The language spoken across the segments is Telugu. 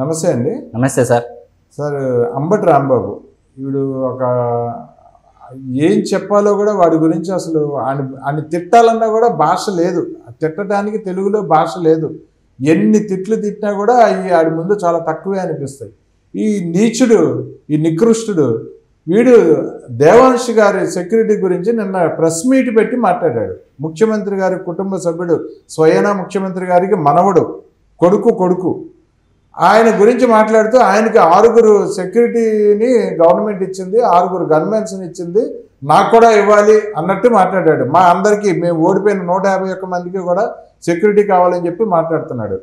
నమస్తే అండి. నమస్తే సార్. సార్ అంబటి రాంబాబు వీడు ఒక ఏం చెప్పాలో కూడా వాడి గురించి అసలు ఆయన తిట్టాలన్నా కూడా భాష లేదు. తిట్టడానికి తెలుగులో భాష లేదు. ఎన్ని తిట్లు తిట్టినా కూడా అవి ఆడి ముందు చాలా తక్కువే అనిపిస్తాయి. ఈ నీచుడు, ఈ నికృష్టుడు వీడు దేవాంశ్ గారి సెక్యూరిటీ గురించి నిన్న ప్రెస్ మీట్ పెట్టి మాట్లాడాడు. ముఖ్యమంత్రి గారి కుటుంబ సభ్యుడు, స్వయానా ముఖ్యమంత్రి గారికి మనవడు, కొడుకు ఆయన గురించి మాట్లాడుతూ ఆయనకి 6 సెక్యూరిటీని గవర్నమెంట్ ఇచ్చింది, 6 గన్మెన్స్ని ఇచ్చింది, నాకు కూడా ఇవ్వాలి అన్నట్టు మాట్లాడాడు. మా అందరికీ మేము ఓడిపోయిన 151 మందికి కూడా సెక్యూరిటీ కావాలని చెప్పి మాట్లాడుతున్నాడు.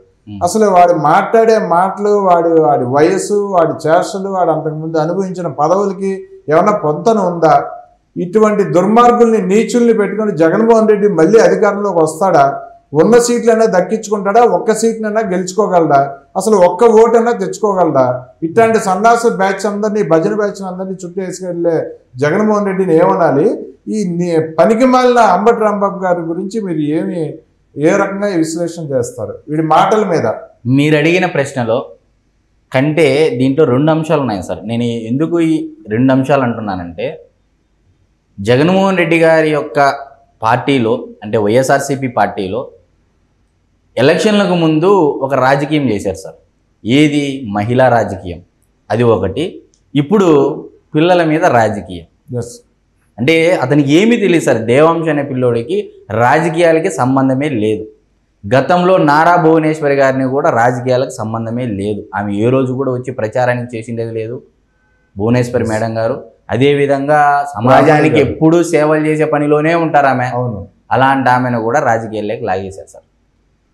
అసలు వాడు మాట్లాడే మాటలు, వాడి వయస్సు, వాడి చేష్టలు, వాడు అంతకుముందు అనుభవించిన పదవులకి ఏమన్నా పొంతన ఉందా? ఇటువంటి దుర్మార్గుల్ని, నీచుల్ని పెట్టుకుని జగన్మోహన్ రెడ్డి మళ్ళీ అధికారంలోకి వస్తాడా? ఉన్న సీట్లైనా దక్కించుకుంటాడా? ఒక్క సీట్నైనా గెలుచుకోగలడా? అసలు ఒక్క ఓటైనా తెచ్చుకోగలడా? ఇట్లాంటి సన్నాస బ్యాచ్ అందరినీ, భజన బ్యాచ్ అందరినీ చుట్టూ వేసుకెళ్లే జగన్మోహన్ రెడ్డిని ఏమనాలి? ఈ పనికి మాలిన అంబటి రాంబాబు గారి గురించి మీరు ఏ రకంగా విశ్లేషణ చేస్తారు వీడి మాటల మీద? మీరు అడిగిన ప్రశ్నలో కంటే దీంట్లో 2 అంశాలు ఉన్నాయి సార్. నేను ఎందుకు ఈ 2 అంశాలు అంటున్నానంటే, జగన్మోహన్ రెడ్డి గారి యొక్క పార్టీలో, అంటే వైఎస్ఆర్సీపీ పార్టీలో ఎలక్షన్లకు ముందు ఒక రాజకీయం చేశారు సార్. ఏది? మహిళా రాజకీయం. అది ఒకటి. ఇప్పుడు పిల్లల మీద రాజకీయం. అంటే అతనికి ఏమీ తెలియదు సార్. దేవాంశ్ అనే పిల్లోడికి రాజకీయాలకి సంబంధమే లేదు. గతంలో నారా భువనేశ్వరి గారిని కూడా రాజకీయాలకు సంబంధమే లేదు. ఆమె ఏ రోజు కూడా వచ్చి ప్రచారానికి చేసిండేది లేదు భువనేశ్వరి మేడం గారు. అదేవిధంగా సమాజానికి ఎప్పుడూ సేవలు చేసే పనిలోనే ఉంటారు ఆమె. అలాంటి ఆమెను కూడా రాజకీయాల్లోకి లాగేశారు సార్.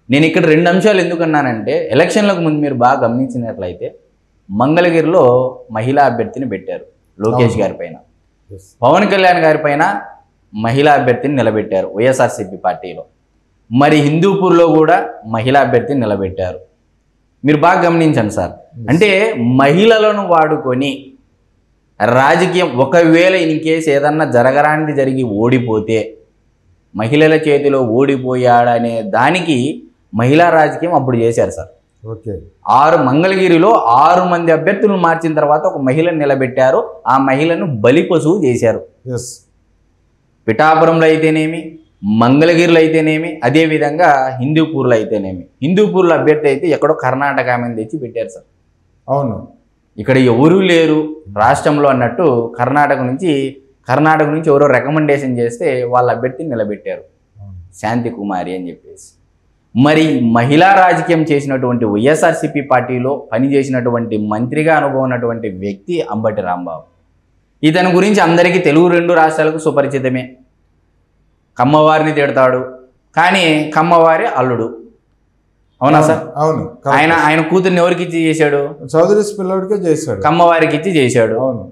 నేను ఇక్కడ 2 అంశాలు ఎందుకన్నానంటే, ఎలక్షన్లకు ముందు మీరు బాగా గమనించినట్లయితే మంగళగిరిలో మహిళా అభ్యర్థిని పెట్టారు లోకేష్ గారి పైన, పవన్ కళ్యాణ్ గారి పైన మహిళా అభ్యర్థిని నిలబెట్టారు వైఎస్ఆర్సీపీ పార్టీలో. మరి హిందూపూర్లో కూడా మహిళా అభ్యర్థిని నిలబెట్టారు. మీరు బాగా గమనించండి సార్. అంటే మహిళలను వాడుకొని రాజకీయం, ఒకవేళ ఇన్ కేసు ఏదన్నా జరగరానిది జరిగి ఓడిపోతే, మహిళల చేతిలో ఓడిపోయాడనే దానికి మహిళా రాజకీయం అప్పుడు చేశారు సార్. మంగళగిరిలో 6 మంది అభ్యర్థులను మార్చిన తర్వాత ఒక మహిళను నిలబెట్టారు. ఆ మహిళను బలిపశువు చేశారు. పిఠాపురంలో అయితేనేమి, మంగళగిరిలో అయితేనేమి, అదేవిధంగా హిందూపూర్లో అయితేనేమి. హిందూపూర్లో అభ్యర్థి అయితే ఎక్కడో కర్ణాటక ఆమెను తెచ్చి పెట్టారు సార్. అవును, ఇక్కడ ఎవరూ లేరు రాష్ట్రంలో అన్నట్టు కర్ణాటక నుంచి ఎవరో రికమెండేషన్ చేస్తే వాళ్ళ అభ్యర్థిని నిలబెట్టారు, శాంతి కుమారి అని చెప్పేసి. మరి మహిళా రాజకీయం చేసినటువంటి వైఎస్ఆర్సీపీ పార్టీలో పనిచేసినటువంటి మంత్రిగా అనుభవం ఉన్నటువంటి వ్యక్తి అంబటి రాంబాబు. ఇతని గురించి అందరికీ తెలుగు 2 రాష్ట్రాలకు సుపరిచితమే. కమ్మవారిని తిడతాడు, కానీ కమ్మవారి అల్లుడు. అవునా సార్? అవును. ఆయన కూతుర్ని ఎవరికి ఇచ్చి చేశాడు? చౌదరి పిల్లడికే చేశాడు, కమ్మవారికి ఇచ్చి చేశాడు. అవును.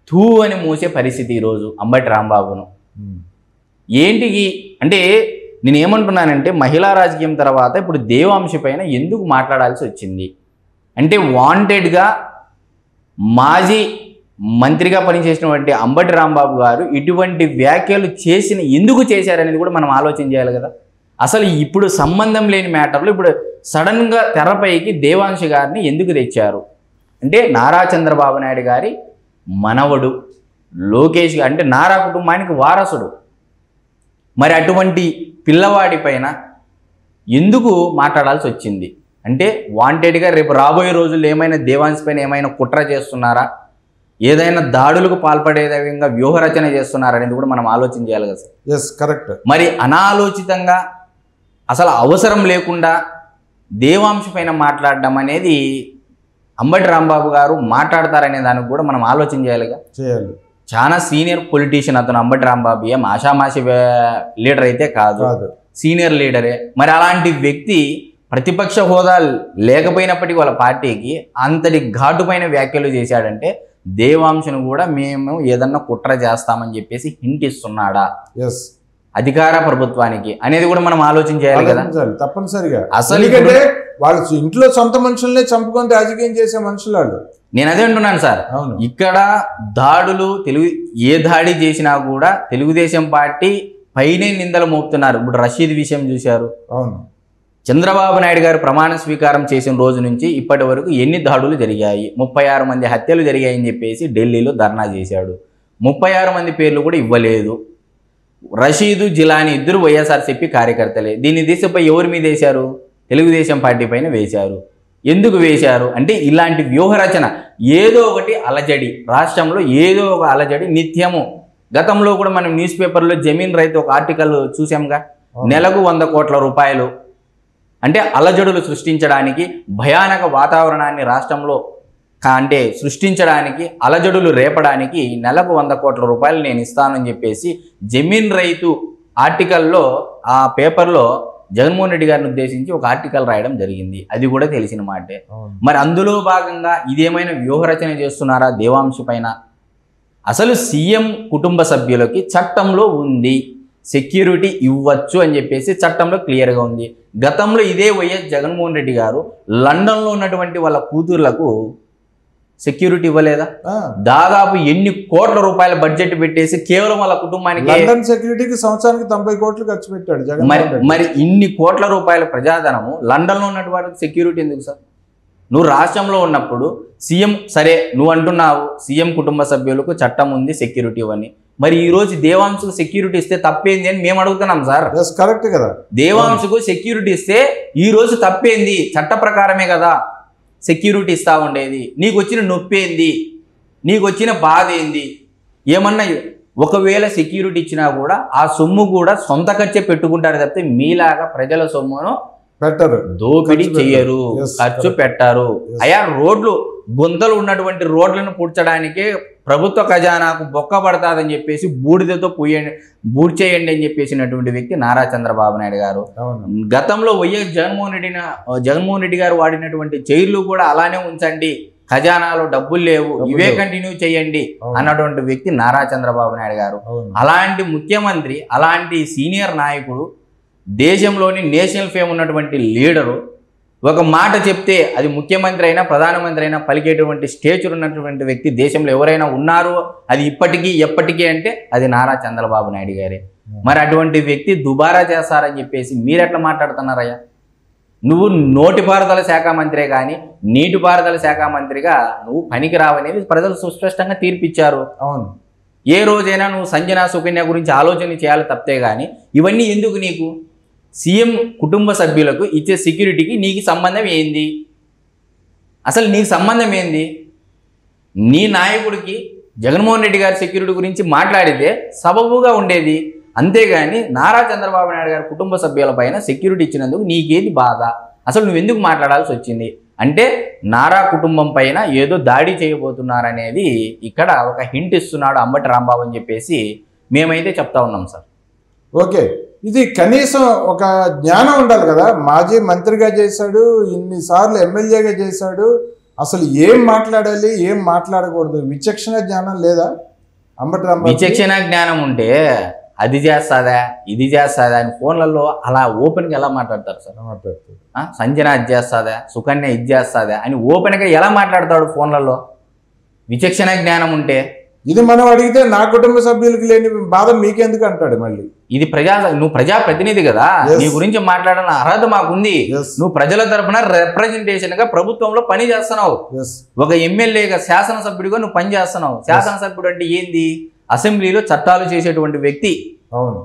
తూ అని మూసే పరిస్థితి ఈరోజు అంబటి రాంబాబును. ఏంటికి అంటే నేను ఏమంటున్నానంటే, మహిళా రాజకీయం తర్వాత ఇప్పుడు దేవాంశ పైన ఎందుకు మాట్లాడాల్సి వచ్చింది అంటే, వాంటెడ్గా మాజీ మంత్రిగా పనిచేసినటువంటి అంబటి రాంబాబు గారు ఇటువంటి వ్యాఖ్యలు ఎందుకు చేశారనేది కూడా మనం ఆలోచన చేయాలి కదా. అసలు ఇప్పుడు సంబంధం లేని మ్యాటర్లో ఇప్పుడు సడన్గా తెరపైకి దేవాంశ గారిని ఎందుకు తెచ్చారు అంటే, నారా చంద్రబాబు నాయుడు గారి మనవడు లోకేష్, అంటే నారా కుటుంబానికి వారసుడు. మరి అటువంటి పిల్లవాడి పైన ఎందుకు మాట్లాడాల్సి వచ్చింది అంటే, వాంటెడ్గా రేపు రాబోయే రోజుల్లో ఏమైనా దేవాంశ్ పైన ఏమైనా కుట్ర చేస్తున్నారా, ఏదైనా దాడులకు పాల్పడే విధంగా వ్యూహరచన చేస్తున్నారా అనేది కూడా మనం ఆలోచన చేయాలి కదా సార్. కరెక్ట్. మరి అనాలోచితంగా అసలు అవసరం లేకుండా దేవాంశ పైన మాట్లాడడం అనేది అంబటి రాంబాబు గారు మాట్లాడతారనే దానికి కూడా మనం ఆలోచన చేయాలిగా. చాలా సీనియర్ పొలిటీషియన్ అతను అంబటి రాంబాబు. ఏం ఆషామాషి లీడర్ అయితే కాదు, సీనియర్ లీడరే. మరి అలాంటి వ్యక్తి ప్రతిపక్ష హోదా లేకపోయినప్పటికీ వాళ్ళ పార్టీకి అంతటి ఘాటుపైన వ్యాఖ్యలు చేశాడంటే, దేవాంశను కూడా మేము ఏదన్నా కుట్ర చేస్తామని చెప్పేసి హింట్ ఇస్తున్నాడా అధికార ప్రభుత్వానికి అనేది కూడా మనం ఆలోచన చేయాలి కదా తప్పనిసరిగా. అసలు వాళ్ళు ఇంట్లో సొంత మనుషులనే చంపుకొని రాజకీయం చేసే మనుషులు వాళ్ళు. నేను అదే అంటున్నాను సార్. ఇక్కడ దాడులు ఏ దాడి చేసినా కూడా తెలుగుదేశం పార్టీ పైనే నిందలు మోపుతున్నారు. ఇప్పుడు రషీద్ విషయం చూశారు. అవును, చంద్రబాబు నాయుడు గారు ప్రమాణ స్వీకారం చేసిన రోజు నుంచి ఇప్పటి వరకు ఎన్ని దాడులు జరిగాయి? 36 మంది హత్యలు జరిగాయని చెప్పేసి ఢిల్లీలో ధర్నా చేశాడు. 36 మంది పేర్లు కూడా ఇవ్వలేదు. రషీదు, జిలానీ ఇద్దరు వైఎస్ఆర్సీపీ కార్యకర్తలే. దీని దిశపై ఎవరి మీద వేశారు? తెలుగుదేశం పార్టీ పైన వేశారు. ఎందుకు వేశారు అంటే ఇలాంటి వ్యూహరచన, ఏదో ఒకటి అలజడి, రాష్ట్రంలో ఏదో ఒక అలజడి నిత్యము. గతంలో కూడా మనం న్యూస్ పేపర్లో జమీన్ రైతు ఒక ఆర్టికల్ చూసాంగా, నెలకు 100 కోట్ల రూపాయలు అంటే అలజడులు సృష్టించడానికి, భయానక వాతావరణాన్ని రాష్ట్రంలో అంటే సృష్టించడానికి, అలజడులు రేపడానికి నెలకు 100 కోట్ల రూపాయలు నేను ఇస్తానని చెప్పేసి జమీన్ రైతు ఆర్టికల్లో, ఆ పేపర్లో జగన్మోహన్ రెడ్డి గారిని ఉద్దేశించి ఒక ఆర్టికల్ రాయడం జరిగింది. అది కూడా తెలిసిన మాటే. మరి అందులో భాగంగా ఇదేమైనా వ్యూహరచన చేస్తున్నారా దేవాంశ పైన? అసలు సీఎం కుటుంబ సభ్యులకి చట్టంలో ఉంది, సెక్యూరిటీ ఇవ్వచ్చు అని చెప్పేసి చట్టంలో క్లియర్గా ఉంది. గతంలో ఇదే వైఎస్ జగన్మోహన్ రెడ్డి గారు లండన్లో ఉన్నటువంటి వాళ్ళ కూతుర్లకు సెక్యూరిటీ ఇవ్వలేదా? దాదాపు ఎన్ని కోట్ల రూపాయల బడ్జెట్ పెట్టేసి కేవలం వాళ్ళ కుటుంబానికి లండన్ సెక్యూరిటీకి సంవత్సరానికి 90 కోట్లు ఖర్చు పెట్టాడు జగన్. మరి ఇన్ని కోట్ల రూపాయల ప్రజాధనము లండన్లో ఉన్నటువంటి వాళ్ళకి సెక్యూరిటీ ఎందుకు సార్? నువ్వు రాష్ట్రంలో ఉన్నప్పుడు సీఎం, సరే నువ్వు అంటున్నావు సీఎం కుటుంబ సభ్యులకు చట్టం ఉంది, సెక్యూరిటీ ఇవ్వని. మరి ఈ రోజు దేవాంశకు సెక్యూరిటీ ఇస్తే తప్పేంది అని మేము అడుగుతున్నాం సార్. కరెక్ట్ కదా, దేవాంశకు సెక్యూరిటీ ఇస్తే ఈ రోజు తప్పేంది? చట్ట ప్రకారమే కదా సెక్యూరిటీ ఇస్తా ఉండేది. నీకు వచ్చిన నొప్పి ఏంది? నీకు వచ్చిన బాధ ఏంది? ఏమన్నా ఒకవేళ సెక్యూరిటీ ఇచ్చినా కూడా ఆ సొమ్ము కూడా సొంత ఖర్చే పెట్టుకుంటారు తప్పితే మీలాగా ప్రజల సొమ్మును పెట్టరు, దోపిడీ చెయ్యరు, ఖర్చు పెట్టారు. అయా రోడ్లు, గుంతలు ఉన్నటువంటి రోడ్లను పూడ్చడానికే ప్రభుత్వ ఖజానాకు బొక్క పడతాదని చెప్పేసి బూడిదతో బూడ్చేయండి అని చెప్పేసినటువంటి వ్యక్తి నారా చంద్రబాబు నాయుడు గారు. గతంలో వైఎస్ జగన్మోహన్ రెడ్డి గారు వాడినటువంటి చైర్లు కూడా అలానే ఉంచండి, ఖజానాలో డబ్బులు లేవు, ఇవే కంటిన్యూ చేయండి అన్నటువంటి వ్యక్తి నారా చంద్రబాబు నాయుడు గారు. అలాంటి ముఖ్యమంత్రి, అలాంటి సీనియర్ నాయకుడు, దేశంలోని నేషనల్ ఫేమ్ ఉన్నటువంటి లీడరు ఒక మాట చెప్తే అది ముఖ్యమంత్రి అయినా ప్రధానమంత్రి అయినా పలికేటువంటి స్టేచర్ ఉన్నటువంటి వ్యక్తి దేశంలో ఎవరైనా ఉన్నారు అది ఇప్పటికీ ఎప్పటికీ అంటే అది నారా చంద్రబాబు నాయుడు గారే. మరి అటువంటి వ్యక్తి దుబారా చేస్తారని చెప్పేసి మీరెట్లా మాట్లాడుతున్నారయ్యా? నువ్వు నోటిపారుదల శాఖ మంత్రే కానీ నీటిపారుదల శాఖ మంత్రిగా నువ్వు పనికి రావనేది ప్రజలు సుస్పష్టంగా తీర్పిచ్చారు. అవును, ఏ రోజైనా నువ్వు సంజన సుకన్య గురించి ఆలోచన చేయాలి తప్పితే కానీ ఇవన్నీ ఎందుకు నీకు? సీఎం కుటుంబ సభ్యులకు ఇచ్చే సెక్యూరిటీకి నీకు సంబంధం ఏంది? అసలు నీకు సంబంధం ఏంది? నీ నాయకుడికి జగన్మోహన్ రెడ్డి గారి సెక్యూరిటీ గురించి మాట్లాడితే సబబుగా ఉండేది, అంతేగాని నారా చంద్రబాబు నాయుడు గారి కుటుంబ సభ్యుల పైన సెక్యూరిటీ ఇచ్చినందుకు నీకేది బాధ? అసలు నువ్వెందుకు మాట్లాడాల్సి వచ్చింది? అంటే నారా కుటుంబం పైన ఏదో దాడి చేయబోతున్నారనేది ఇక్కడ ఒక హింట్ ఇస్తున్నాడు అంబటి రాంబాబు అని చెప్పేసి మేమైతే చెప్తా ఉన్నాం సార్. ఓకే, ఇది కనీసం ఒక జ్ఞానం ఉండాలి కదా. మాజీ మంత్రిగా చేశాడు, ఇన్నిసార్లు ఎమ్మెల్యేగా చేశాడు, అసలు ఏం మాట్లాడాలి ఏం మాట్లాడకూడదు విచక్షణ జ్ఞానం లేదా అంబటి రాంబాబు? విచక్షణ జ్ఞానం ఉంటే అది చేస్తాదా ఇది చేస్తాదా అని ఫోన్లలో అలా ఓపెన్గా ఎలా మాట్లాడతారు సార్? మాట్లాడతారు. సంజన ఇది చేస్తాదా, సుకన్య ఇది చేస్తాదా అని ఓపెన్గా ఎలా మాట్లాడతాడు ఫోన్లలో? విచక్షణ జ్ఞానం ఉంటే ఇది మనం అడిగితే నా కుటుంబ సభ్యులకి లేని బాధ మీకెందుకు అంటాడు. మళ్ళీ ఇది నువ్వు ప్రజాప్రతినిధి కదా, నీ గురించి మాట్లాడాలని అర్హత మాకుంది. నువ్వు ప్రజల తరఫున రిప్రజెంటేషన్ గా ప్రభుత్వంలో పని చేస్తున్నావు. ఒక ఎమ్మెల్యేగా శాసనసభ్యుడిగా నువ్వు పని చేస్తున్నావు. శాసనసభ్యుడు అంటే ఏంది? అసెంబ్లీలో చట్టాలు చేసేటువంటి వ్యక్తి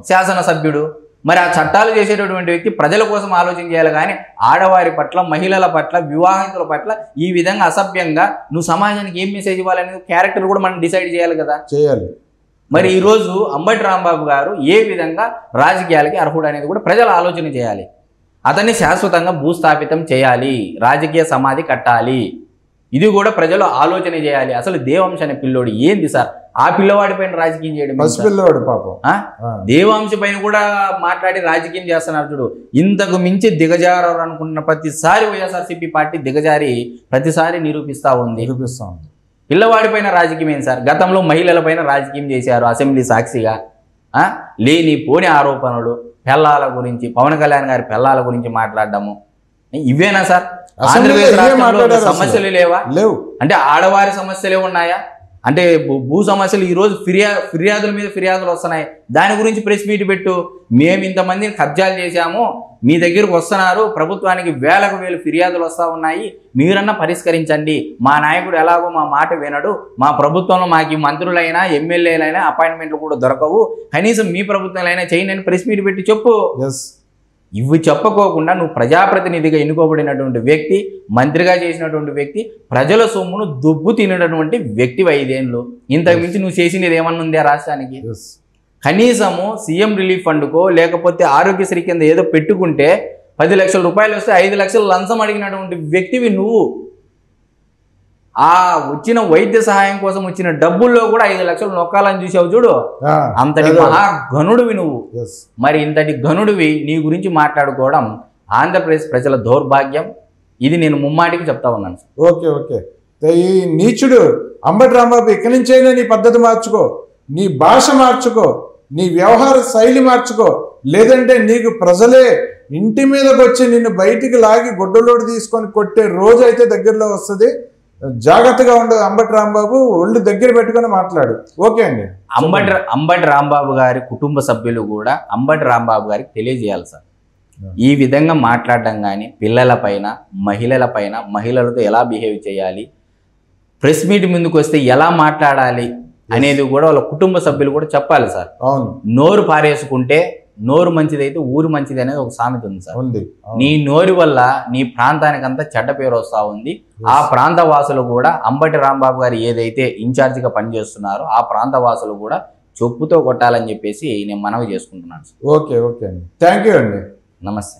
శాసనసభ్యుడు. మరి ఆ చట్టాలు చేసేటటువంటి వ్యక్తి ప్రజల కోసం ఆలోచన చేయాలి కానీ ఆడవారి పట్ల, మహిళల పట్ల, వివాహితుల పట్ల ఈ విధంగా అసభ్యంగా నువ్వు సమాజానికి ఏం మెసేజ్ ఇవ్వాలనేది క్యారెక్టర్ కూడా మనం డిసైడ్ చేయాలి కదా. చేయాలి. మరి ఈరోజు అంబటి రాంబాబు గారు ఏ విధంగా రాజకీయాలకి అర్హుడు అనేది కూడా ప్రజలు ఆలోచన చేయాలి. అతన్ని శాశ్వతంగా భూస్థాపితం చేయాలి, రాజకీయ సమాధి కట్టాలి, ఇది కూడా ప్రజలు ఆలోచన చేయాలి. అసలు దేవాంశ అనే పిల్లోడు ఏంది సార్? ఆ పిల్లవాడి పైన రాజకీయం చేయడం, పిల్లవాడు పాపం దేవాంశ పైన కూడా మాట్లాడి రాజకీయం చేస్తున్నారు చూడు. ఇంతకు మించి దిగజారు అనుకున్న ప్రతిసారి వైఎస్ఆర్సీపీ పార్టీ దిగజారి ప్రతిసారి నిరూపిస్తా ఉంది. పిల్లవాడి పైన రాజకీయం ఏంటి సార్? గతంలో మహిళల పైన రాజకీయం చేశారు అసెంబ్లీ సాక్షిగా. లేని పోని ఆరోపణలు, పెళ్ళాల గురించి, పవన్ కళ్యాణ్ గారి పెళ్ళాల గురించి మాట్లాడడము, ఇవేనా సార్? ఆంధ్రప్రదేశ్ రాష్ట్రంలో సమస్యలు లేవా? లేవు. అంటే ఆడవారి సమస్యలే ఉన్నాయా? అంటే భూ సమస్యలు ఈరోజు ఫిర్యాదుల మీద ఫిర్యాదులు వస్తున్నాయి, దాని గురించి ప్రెస్ మీట్ పెట్టు. మేము ఇంతమందిని కబ్జాలు చేశాము, మీ దగ్గరకు వస్తున్నారు, ప్రభుత్వానికి వేలకు వేలు ఫిర్యాదులు వస్తూ ఉన్నాయి, మీరన్నా పరిష్కరించండి. మా నాయకుడు ఎలాగో మా మాట వినడు, మా ప్రభుత్వంలో మాకు మంత్రులైనా ఎమ్మెల్యేలైనా అపాయింట్మెంట్లు కూడా దొరకవు, కనీసం మీ ప్రభుత్వంలో చేయండి అని ప్రెస్ మీట్ పెట్టి చెప్పు. ఇవి చెప్పకోకుండా నువ్వు ప్రజాప్రతినిధిగా ఎన్నుకోబడినటువంటి వ్యక్తి, మంత్రిగా చేసినటువంటి వ్యక్తి, ప్రజల సొమ్మును దుబ్బు తినటువంటి వ్యక్తి 5 ఏళ్ళు. ఇంతకు మించి నువ్వు చేసినది ఏమన్నా ఉందా రాష్ట్రానికి? కనీసము సీఎం రిలీఫ్ ఫండ్కో లేకపోతే ఆరోగ్యశ్రీ కింద ఏదో పెట్టుకుంటే 10 లక్షల రూపాయలు వస్తే 5 లక్షలు లంచం అడిగినటువంటి వ్యక్తివి నువ్వు. ఆ వచ్చిన వైద్య సహాయం కోసం వచ్చిన డబ్బుల్లో కూడా 5 లక్షలు నొక్కాలని చూసావు చూడు, అంతటి మహాఘనుడివి నువ్వు. మరి ఇంతటి ఘనుడివి నీ గురించి మాట్లాడుకోవడం ఆంధ్రప్రదేశ్ ప్రజల దౌర్భాగ్యం. ఇది నేను ముమ్మాటికి చెప్తా ఉన్నాను. ఓకే ఓకే, ఈ నీచుడు అంబటి రాంబాబు ఇక్కడి నుంచైనా నీ పద్ధతి మార్చుకో, నీ భాష మార్చుకో, నీ వ్యవహార శైలి మార్చుకో, లేదంటే నీకు ప్రజలే ఇంటి మీదకి వచ్చి నిన్ను బయటికి లాగి గుడ్డలోడు తీసుకొని కొట్టే రోజు అయితే దగ్గరలో వస్తుంది. జాగ్రత్తగా ఉండదు అంబటి రాంబాబు, ఒళ్ళు దగ్గర పెట్టుకొని మాట్లాడు. ఓకే అండి. అంబటి రాంబాబు గారి కుటుంబ సభ్యులు కూడా అంబటి రాంబాబు గారికి తెలియజేయాలి సార్, ఈ విధంగా మాట్లాడడం కానీ పిల్లలపైన మహిళలపైన, మహిళలతో ఎలా బిహేవ్ చేయాలి, ప్రెస్ మీట్ ముందుకు వస్తే ఎలా మాట్లాడాలి అనేది కూడా వాళ్ళ కుటుంబ సభ్యులు కూడా చెప్పాలి సార్. అవును, నోరు పారేసుకుంటే నోరు మంచిదైతే ఊరు మంచిది అనేది ఒక సామెత ఉంది సార్. ఉంది. నీ నోరు వల్ల నీ ప్రాంతానికంతా చెడ్డ పేరు వస్తూ ఉంది. ఆ ప్రాంత వాసులు కూడా అంబటి రాంబాబు గారు ఏదైతే ఇన్ఛార్జిగా పనిచేస్తున్నారో ఆ ప్రాంత వాసులు కూడా చెప్పుతో కొట్టాలని చెప్పేసి నేను మనవి చేసుకుంటున్నాను. ఓకే ఓకే అండి, థ్యాంక్ యూ అండి, నమస్తే.